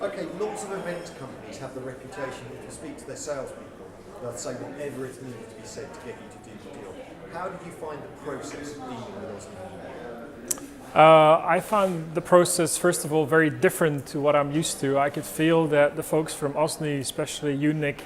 Okay, lots of events companies have the reputation, if you speak to their salespeople, they'll say whatever is needed to be said to get you to do the deal. How did you find the process of dealing with those people? I found the process, first of all, very different to what I'm used to. I could feel that the folks from Osni, especially you, Nick,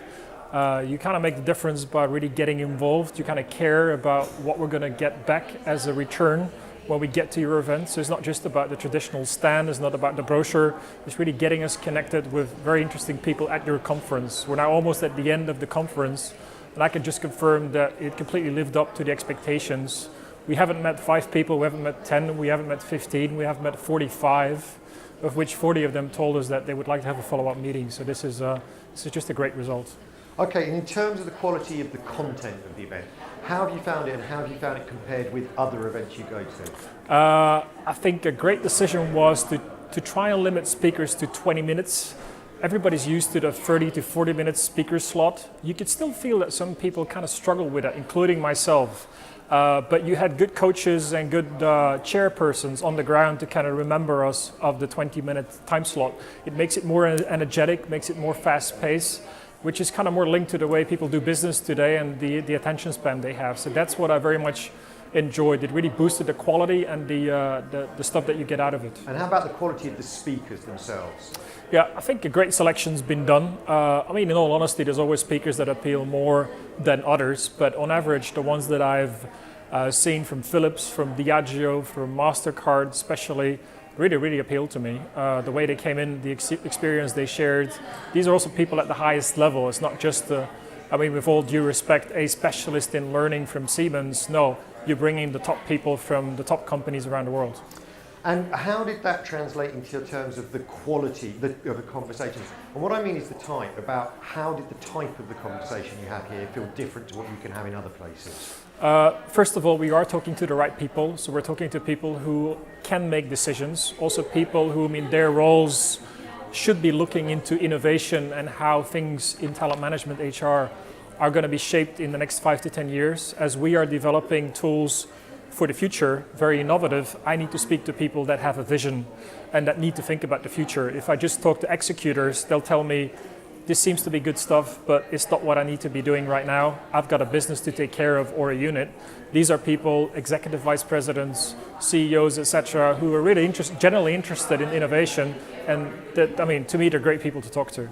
you kind of make the difference by really getting involved. You kind of care about what we're going to get back as a return when we get to your event. So it's not just about the traditional stand, it's not about the brochure, it's really getting us connected with very interesting people at your conference. We're now almost at the end of the conference, and I can just confirm that it completely lived up to the expectations. We haven't met 5 people, we haven't met 10, we haven't met 15, we have met 45, of which 40 of them told us that they would like to have a follow-up meeting. So this is just a great result. Okay, and in terms of the quality of the content of the event, how have you found it and how have you found it compared with other events you go to? I think a great decision was to try and limit speakers to 20 minutes. Everybody's used to the 30 to 40 minute speaker slot. You could still feel that some people kind of struggle with it, including myself. But you had good coaches and good chairpersons on the ground to kind of remember us of the 20-minute time slot. It makes it more energetic, makes it more fast-paced, which is kind of more linked to the way people do business today and the attention span they have. So that's what I very much enjoyed. It really boosted the quality and the stuff that you get out of it. And how about the quality of the speakers themselves? Yeah, I think a great selection's been done. I mean, in all honesty, there's always speakers that appeal more than others, but on average, the ones that I've seen from Philips, from Diageo, from MasterCard especially, really appealed to me. The way they came in, the experience they shared. These are also people at the highest level. It's not just, I mean, with all due respect, a specialist in learning from Siemens. No, you're bringing the top people from the top companies around the world. And how did that translate into terms of the quality of the conversations? And what I mean is the type, about how did the type of the conversation you have here feel different to what you can have in other places? First of all, we are talking to the right people. So we're talking to people who can make decisions. Also people who, in their roles, should be looking into innovation and how things in talent management HR are going to be shaped in the next 5 to 10 years. As we are developing tools for the future, very innovative, I need to speak to people that have a vision and that need to think about the future. If I just talk to executors, they'll tell me, this seems to be good stuff, but it's not what I need to be doing right now. I've got a business to take care of or a unit. These are people, executive vice presidents, CEOs, etc., who are really generally interested in innovation, and that, I mean, to me, they're great people to talk to.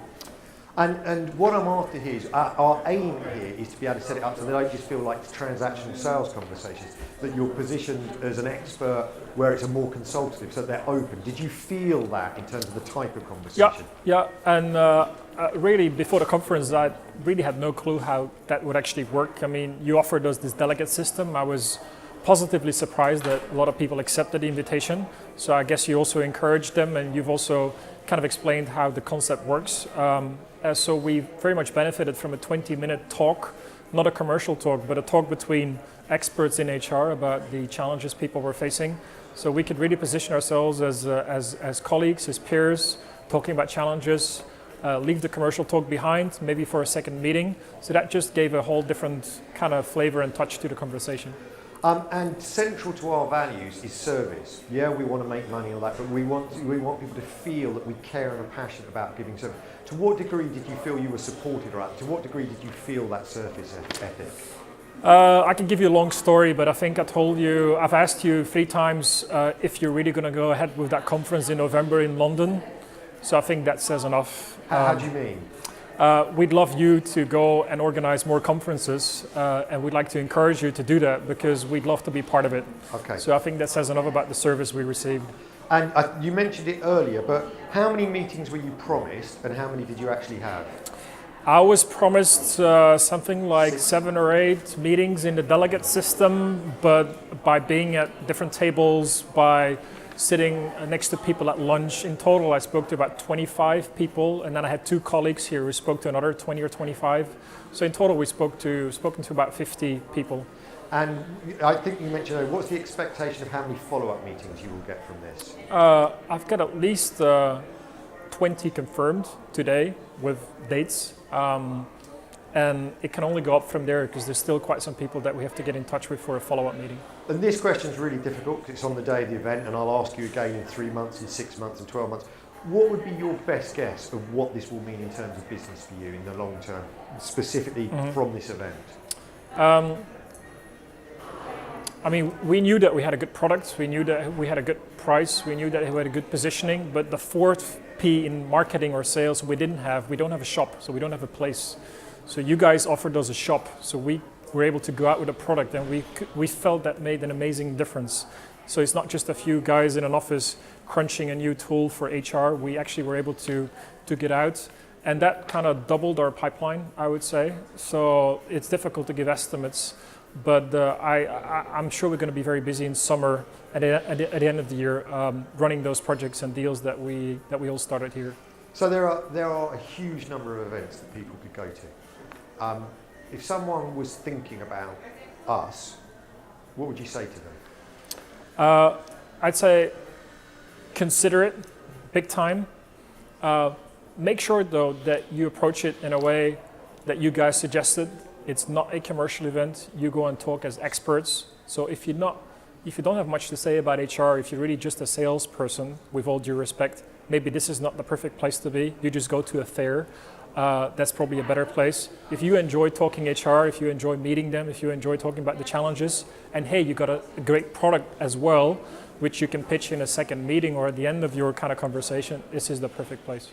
And what I'm after here is, our aim here is to be able to set it up so they don't just feel like transactional sales conversations, that you're positioned as an expert where it's a more consultative, so they're open. Did you feel that in terms of the type of conversation? Yeah, and really before the conference I really had no clue how that would actually work. I mean, you offered us this delegate system. I was positively surprised that a lot of people accepted the invitation. So I guess you also encouraged them, and you've also kind of explained how the concept works. So we very much benefited from a 20-minute talk, not a commercial talk, but a talk between experts in HR about the challenges people were facing. So we could really position ourselves as colleagues, as peers, talking about challenges, leave the commercial talk behind, maybe for a second meeting. So that just gave a whole different kind of flavor and touch to the conversation. And central to our values is service. Yeah, we want to make money and all that, but we want people to feel that we care and are passionate about giving service. To what degree did you feel you were supported, or to what degree did you feel that service ethic? I can give you a long story, but I think I've asked you 3 times if you're really going to go ahead with that conference in November in London. So I think that says enough. How do you mean? We'd love you to go and organize more conferences, and we'd like to encourage you to do that because we'd love to be part of it. Okay. So I think that says enough about the service we received. And you mentioned it earlier, but how many meetings were you promised and how many did you actually have? I was promised something like 7 or 8 meetings in the delegate system, but by being at different tables, by sitting next to people at lunch, in total I spoke to about 25 people, and then I had 2 colleagues here who spoke to another 20 or 25. So in total we spoken to about 50 people. And I think you mentioned, what's the expectation of how many follow-up meetings you will get from this? I've got at least 20 confirmed today with dates. And it can only go up from there because there's still quite some people that we have to get in touch with for a follow-up meeting. And this question is really difficult because it's on the day of the event, and I'll ask you again in 3 months and 6 months and 12 months. What would be your best guess of what this will mean in terms of business for you in the long term, specifically from this event? I mean, we knew that we had a good product, we knew that we had a good price, we knew that we had a good positioning, but the fourth P in marketing or sales we don't have a shop, so we don't have a place. So you guys offered us a shop, so we were able to go out with a product, and we felt that made an amazing difference. So it's not just a few guys in an office crunching a new tool for HR, we actually were able to get out, and that kind of doubled our pipeline, I would say. So it's difficult to give estimates, but I'm sure we're going to be very busy in summer at the end of the year, running those projects and deals that we all started here. So there are a huge number of events that people could go to. If someone was thinking about us, what would you say to them? I'd say consider it big time. Make sure though that you approach it in a way that you guys suggested. It's not a commercial event. You go and talk as experts. So if you don't have much to say about HR, if you're really just a salesperson, with all due respect, maybe this is not the perfect place to be. You just go to a fair. That's probably a better place. If you enjoy talking HR, if you enjoy meeting them, if you enjoy talking about the challenges, and hey, you got a great product as well, which you can pitch in a second meeting or at the end of your kind of conversation, this is the perfect place.